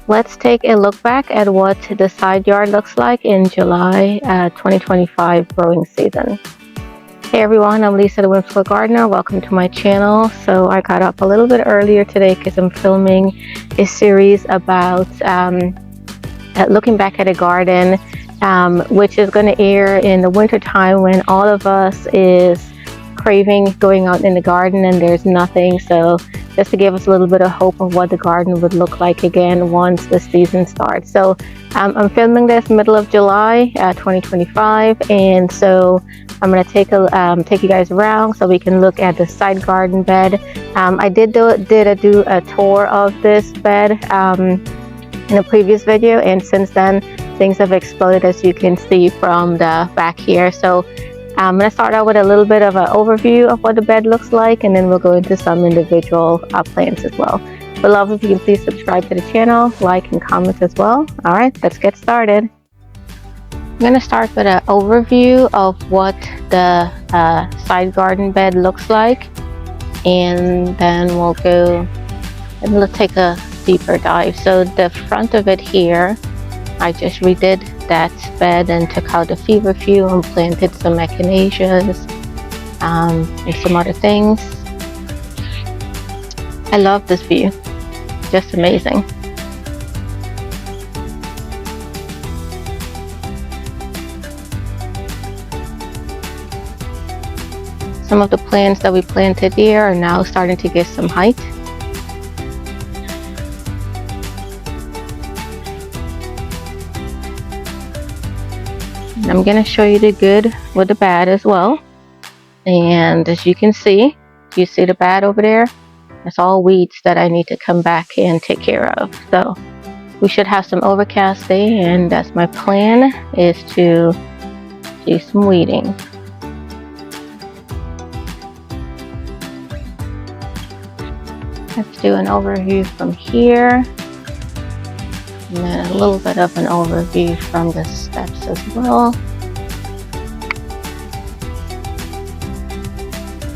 Let's take a look back at what the side yard looks like in July 2025 growing season. Hey everyone, I'm Lisa the Whimsical Gardener. Welcome to my channel. So I got up a little bit earlier today because I'm filming a series about looking back at a garden, which is going to air in the winter time when all of us is craving going out in the garden and there's nothing. So just to give us a little bit of hope of what the garden would look like again once the season starts. So I'm filming this middle of July 2025, and so I'm going to take you guys around so we can look at the side garden bed. I did do a tour of this bed in a previous video, and since then things have exploded, as you can see from the back here. So I'm going to start out with a little bit of an overview of what the bed looks like, and then we'll go into some individual plants as well. Would love if you can please subscribe to the channel, like and comment as well. All right, let's get started. I'm going to start with an overview of what the side garden bed looks like, and then we'll go and we'll take a deeper dive. So the front of it here, I just redid that bed and took out the feverfew and planted some echinaceas and some other things. I love this view, just amazing. Some of the plants that we planted here are now starting to get some height. I'm going to show you the good with the bad as well. And as you can see, you see the bad over there? That's all weeds that I need to come back and take care of. So we should have some overcast day, and that's my plan, is to do some weeding. Let's do an overview from here. And then a little bit of an overview from the steps as well.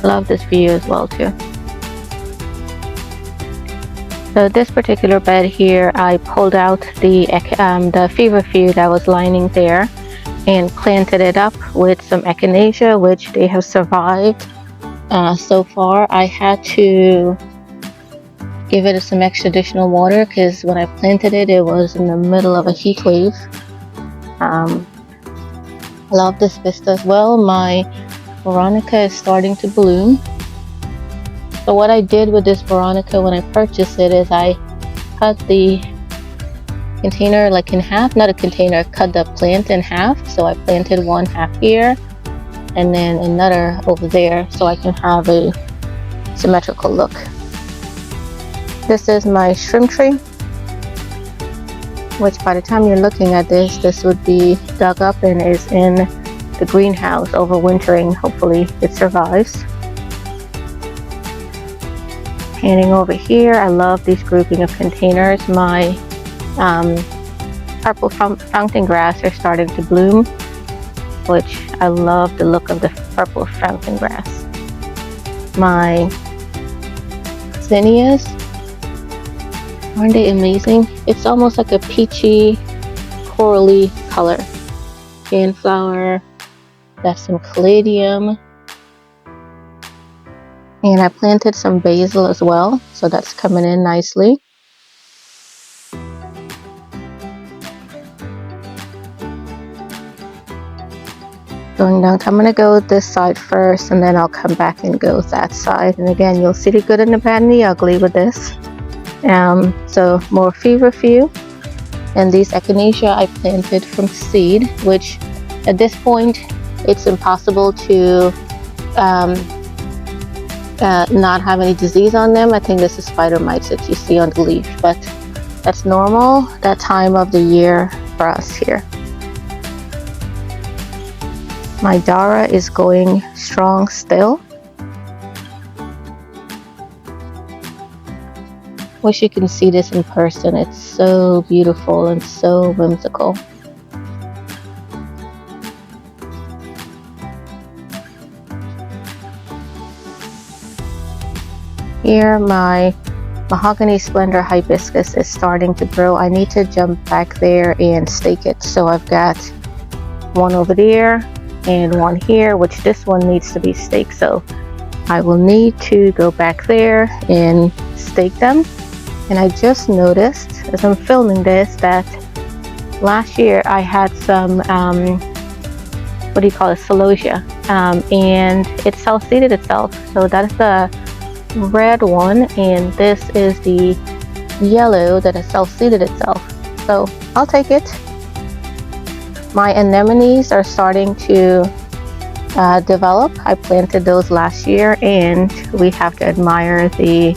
Love this view as well too. So this particular bed here, I pulled out the feverfew that was lining there and planted it up with some echinacea, which they have survived so far. I had to give it some extra additional water because when I planted it, it was in the middle of a heat wave. I love this vista as well. My veronica is starting to bloom. So what I did with this veronica when I purchased it is I cut the container like in half, not a container, cut the plant in half. So I planted one half here and then another over there so I can have a symmetrical look. This is my shrimp tree, which by the time you're looking at this would be dug up and is in the greenhouse overwintering. Hopefully it survives. Panning over here, I love this grouping of containers. My purple fountain grass are starting to bloom, which I love the look of the purple fountain grass. My zinnias, aren't they amazing? It's almost like a peachy, corally color. Coneflower, that's some caladium. And I planted some basil as well, so that's coming in nicely. Going down, I'm going to go this side first and then I'll come back and go that side. And again, you'll see the good and the bad and the ugly with this. So more feverfew, and these echinacea I planted from seed, which at this point it's impossible to not have any disease on them. I think this is spider mites that you see on the leaf, but that's normal that time of the year for us here. My dara is going strong still. Wish you can see this in person. It's so beautiful and so whimsical. Here my mahogany splendor hibiscus is starting to grow. I need to jump back there and stake it. So I've got one over there and one here, which this one needs to be staked. So I will need to go back there and stake them. And I just noticed as I'm filming this that last year I had some what do you call it, celosia, and it self-seeded itself. So that is the red one, and this is the yellow that has self-seeded itself. So I'll take it. My anemones are starting to develop. I planted those last year, and we have to admire the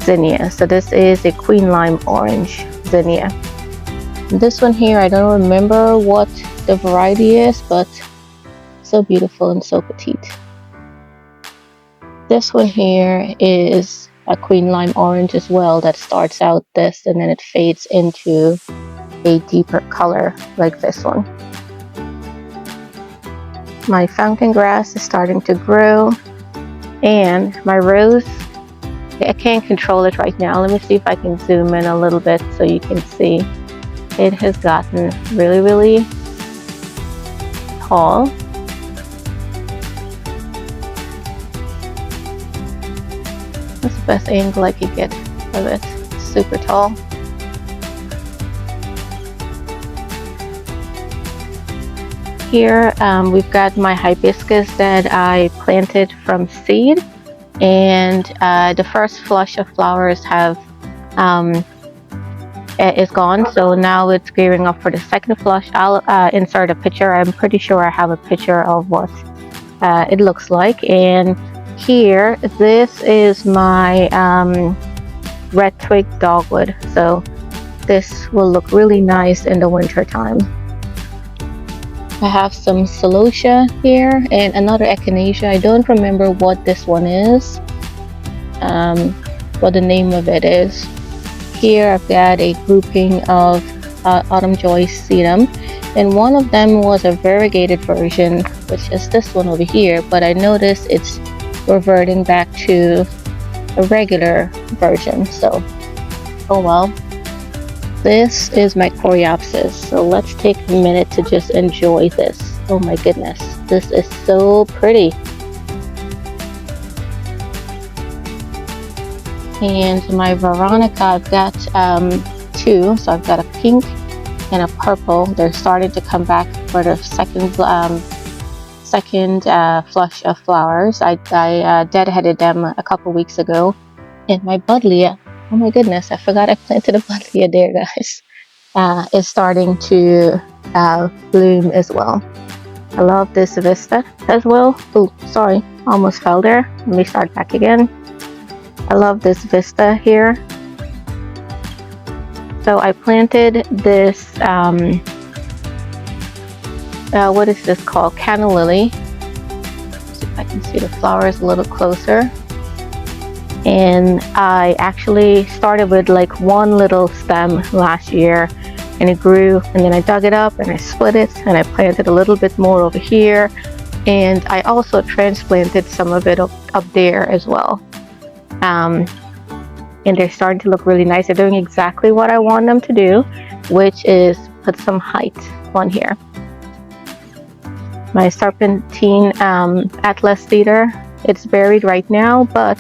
zinnia. So this is a queen lime orange zinnia. This one here, I don't remember what the variety is, but so beautiful and so petite. This one here is a queen lime orange as well, that starts out this and then it fades into a deeper color like this one. My fountain grass is starting to grow, and my rose, I can't control it right now. Let me see if I can zoom in a little bit so you can see. It has gotten really, really tall. That's the best angle I could get of it. Super tall. Here we've got my hibiscus that I planted from seed, and the first flush of flowers have is gone, so now it's gearing up for the second flush. I'll insert a picture. I'm pretty sure I have a picture of what it looks like. And here, this is my red twig dogwood, so this will look really nice in the winter time. I have some celosia here and another echinacea. I don't remember what this one is, what the name of it is. Here I've got a grouping of autumn joy sedum, and one of them was a variegated version, which is this one over here, but I noticed it's reverting back to a regular version, so oh well. This is my coreopsis, so let's take a minute to just enjoy this. Oh my goodness, this is so pretty. And my veronica, I've got two, so I've got a pink and a purple. They're starting to come back for the second flush of flowers. I deadheaded them a couple weeks ago. And my buddleia, oh my goodness, I forgot I planted a buddleia there, guys, is starting to bloom as well. I love this vista as well. Oh, sorry, almost fell there. Let me start back again. I love this vista here. So I planted this, what is this called? Canna lily. Let's see if I can see the flowers a little closer. And I actually started with like one little stem last year, and it grew, and then I dug it up and I split it and I planted a little bit more over here, and I also transplanted some of it up there as well. And they're starting to look really nice. They're doing exactly what I want them to do, which is put some height on here. My serpentine atlas cedar, it's buried right now, but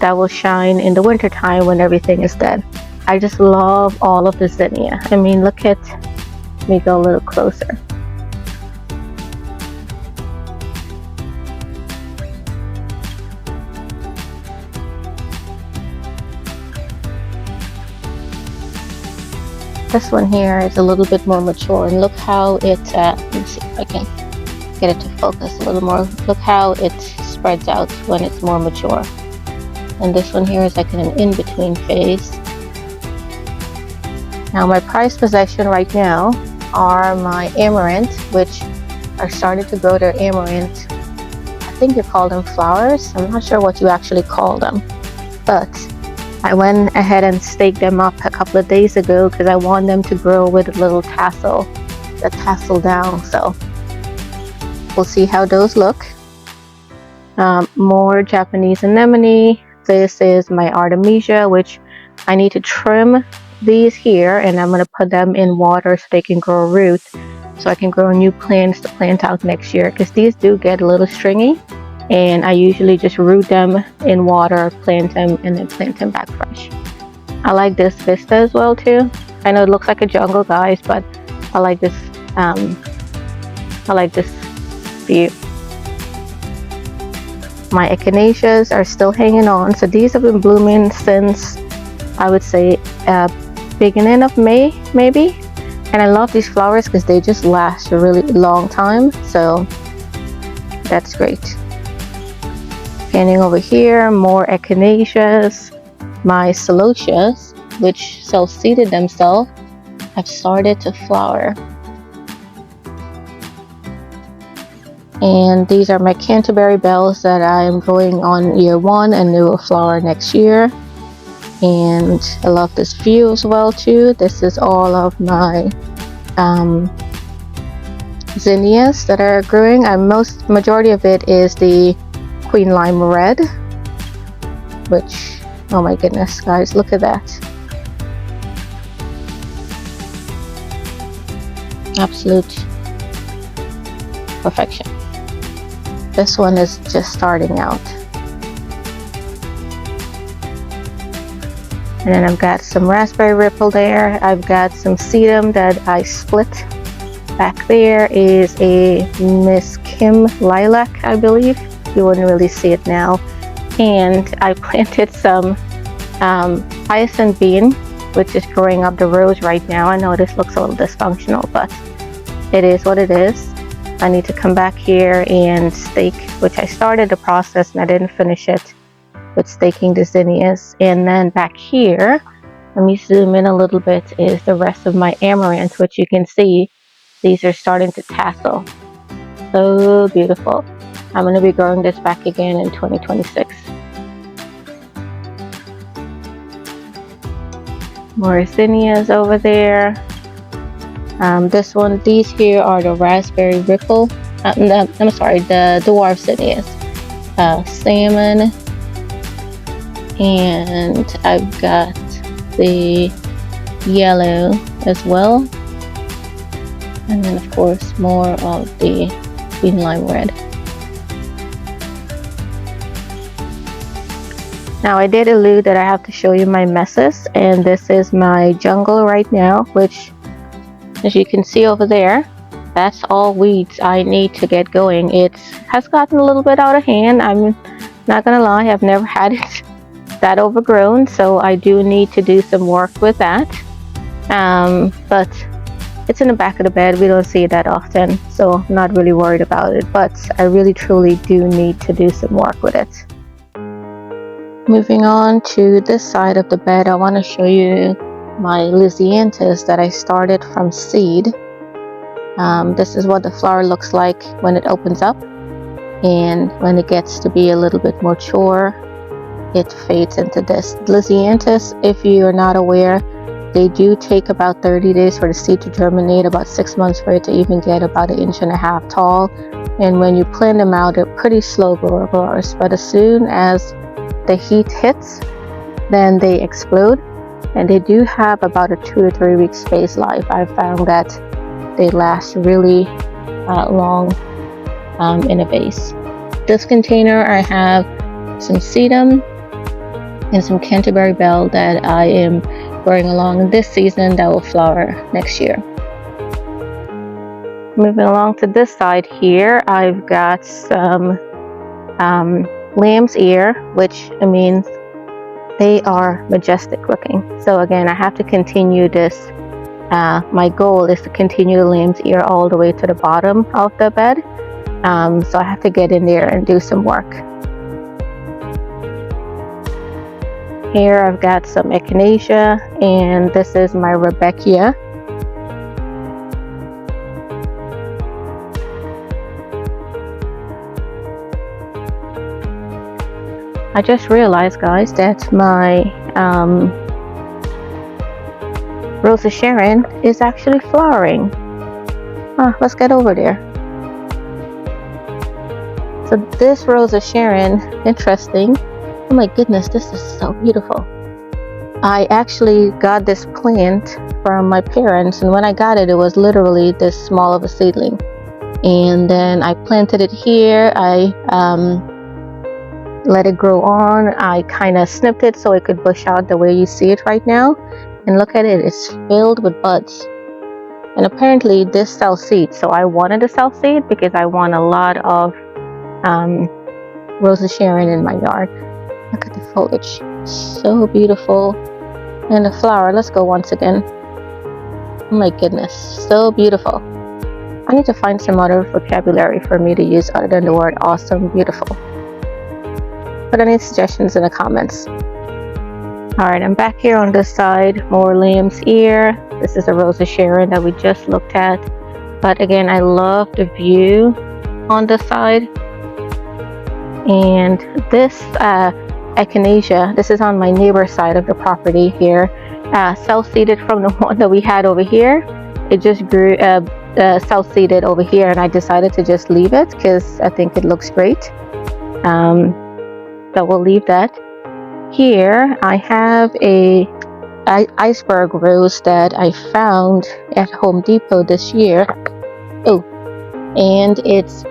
that will shine in the winter time when everything is dead. I just love all of the zinnia. I mean, look at, let me go a little closer. This one here is a little bit more mature, and look how it, let me see if I can get it to focus a little more. Look how it spreads out when it's more mature. And this one here is like in an in-between phase. Now my prized possession right now are my amaranth, which are starting to grow their amaranth. I think you call them flowers. I'm not sure what you actually call them, but I went ahead and staked them up a couple of days ago because I want them to grow with a little tassel, the tassel down. So we'll see how those look. More Japanese anemone, this is my artemisia, which I need to trim these here, and I'm going to put them in water so they can grow root, so I can grow new plants to plant out next year, because these do get a little stringy, and I usually just root them in water, plant them, and then plant them back fresh. I like this vista as well too. I know it looks like a jungle, guys, but I like this view. My echinaceas are still hanging on, so these have been blooming since, I would say, beginning of May maybe. And I love these flowers because they just last a really long time, so that's great. Panning over here, more echinaceas. My celotias, which self-seeded themselves, have started to flower. And these are my Canterbury bells that I am growing on year 1, and they will flower next year. And I love this view as well too. This is all of my zinnias that are growing. Majority of it is the Queen Lime Red, which, oh my goodness, guys, look at that. Absolute perfection. This one is just starting out. And then I've got some raspberry ripple there. I've got some sedum that I split. Back there is a Miss Kim lilac, I believe. You wouldn't really see it now. And I planted some hyacinth bean, which is growing up the rows right now. I know this looks a little dysfunctional, but it is what it is. I need to come back here and stake, which I started the process and I didn't finish it, with staking the zinnias. And then back here, let me zoom in a little bit, is the rest of my amaranth, which you can see these are starting to tassel. So beautiful. I'm going to be growing this back again in 2026. More zinnias over there. These here are the raspberry ripple. I'm sorry, the dwarf zinnias. Salmon. And I've got the yellow as well. And then of course more of the Queen Lime Red. Now I did allude that I have to show you my messes, and this is my jungle right now, which, as you can see over there, that's all weeds I need to get going. It has gotten a little bit out of hand. I'm not gonna lie, I've never had it that overgrown, so I do need to do some work with that. But it's in the back of the bed. We don't see it that often, so I'm not really worried about it, but I really truly do need to do some work with it. Moving on to this side of the bed, I want to show you my lisianthus that I started from seed. This is what the flower looks like when it opens up, and when it gets to be a little bit more mature, it fades into this. Lisianthus, if you are not aware, they do take about 30 days for the seed to germinate, about 6 months for it to even get about 1.5 inches tall. And when you plant them out, they're pretty slow growers, but as soon as the heat hits, then they explode. And they do have about a 2 to 3 week space life. I've found that they last really long in a vase. This container, I have some sedum and some Canterbury bell that I am growing along this season that will flower next year. Moving along to this side here, I've got some lamb's ear, which, I mean, they are majestic looking. So again, I have to continue this. My goal is to continue the lamb's ear all the way to the bottom of the bed. So I have to get in there and do some work. Here I've got some echinacea, and this is my rudbeckia. I just realized, guys, that my Rosa Sharon is actually flowering. Let's get over there. So this Rosa Sharon, interesting, Oh my goodness, this is so beautiful. I actually got this plant from my parents, and when I got it, it was literally this small of a seedling. And then I planted it here. I let it grow on. I kind of snipped it so it could bush out the way you see it right now. And look at it, it's filled with buds. And apparently this sells seed, so I wanted to sell seed because I want a lot of Rose of Sharon in my yard. Look at the foliage, so beautiful. And the flower, let's go once again. Oh my goodness, so beautiful. I need to find some other vocabulary for me to use other than the word awesome, beautiful. Put any suggestions in the comments. Alright, I'm back here on this side, more lamb's ear. This is a Rose of Sharon that we just looked at. But again, I love the view on this side. And this echinacea, this is on my neighbor's side of the property here, self-seeded from the one that we had over here. It just grew self-seeded over here, and I decided to just leave it because I think it looks great. So we'll leave that. Here I have a iceberg rose that I found at Home Depot this year. Oh, and it's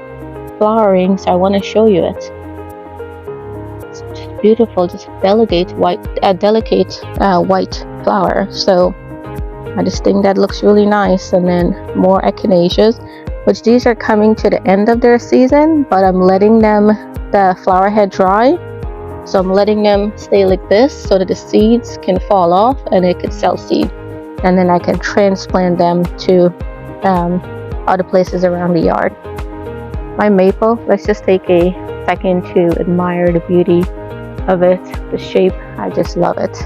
flowering, so I want to show you it. It's just beautiful, just delicate white flower. So I just think that looks really nice. And then more echinaceas, which these are coming to the end of their season, but I'm letting them, the flower head, dry. So I'm letting them stay like this so that the seeds can fall off and it could sell seed. And then I can transplant them to other places around the yard. My maple, let's just take a second to admire the beauty of it, the shape. I just love it.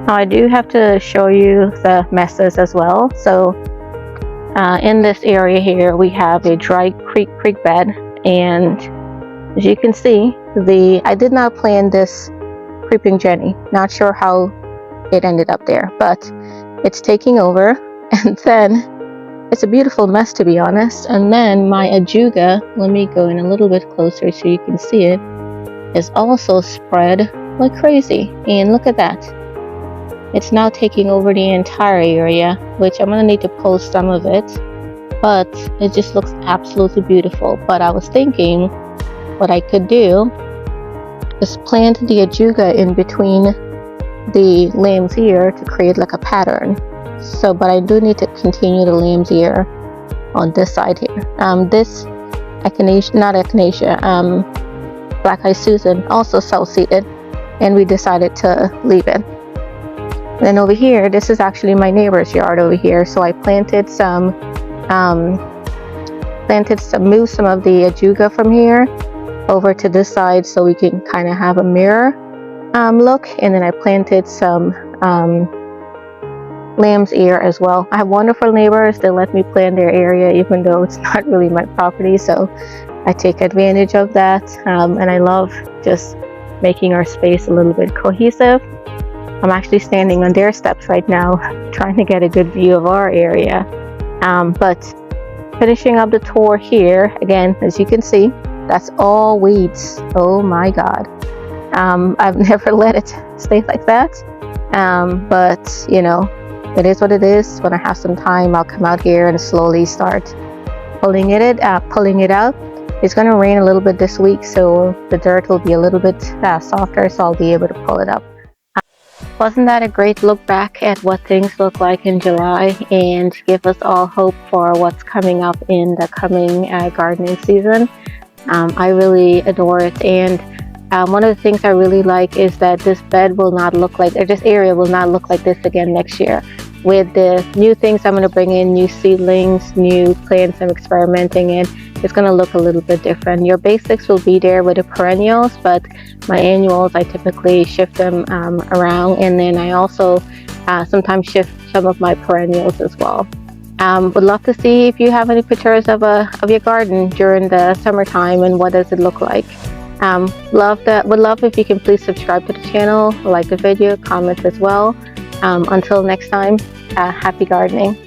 Now I do have to show you the messes as well. So in this area here, we have a dry creek bed, and as you can see, I did not plant this creeping Jenny. Not sure how it ended up there, but it's taking over. And then it's a beautiful mess, to be honest. And then my ajuga, let me go in a little bit closer so you can see it, is also spread like crazy. And look at that. It's now taking over the entire area, which I'm going to need to pull some of it, but it just looks absolutely beautiful. But I was thinking what I could do is plant the ajuga in between the lamb's ear to create like a pattern. So, but I do need to continue the lamb's ear on this side here. This echinacea, not echinacea, Black Eyed Susan, also self-seeded, and we decided to leave it. And then over here, this is actually my neighbor's yard over here. So I planted some, moved some of the ajuga from here over to this side so we can kind of have a mirror look. And then I planted some lamb's ear as well. I have wonderful neighbors. They let me plant their area even though it's not really my property. So I take advantage of that. And I love just making our space a little bit cohesive. I'm actually standing on their steps right now, trying to get a good view of our area. But finishing up the tour here, again, as you can see, that's all weeds. Oh my God. I've never let it stay like that. But you know, it is what it is. When I have some time, I'll come out here and slowly start pulling it out. It's going to rain a little bit this week, so the dirt will be a little bit softer, so I'll be able to pull it up. Wasn't that a great look back at what things look like in July, and give us all hope for what's coming up in the coming gardening season? I really adore it, and one of the things I really like is that this bed will not look like, or this area will not look like this again next year. With the new things I'm going to bring in, new seedlings, new plants I'm experimenting in, it's going to look a little bit different. Your basics will be there with the perennials, but my annuals, I typically shift them around, and then I also sometimes shift some of my perennials as well. Would love to see if you have any pictures of your garden during the summertime and what does it look like. Would love if you can please subscribe to the channel, like the video, comment as well. Until next time, happy gardening.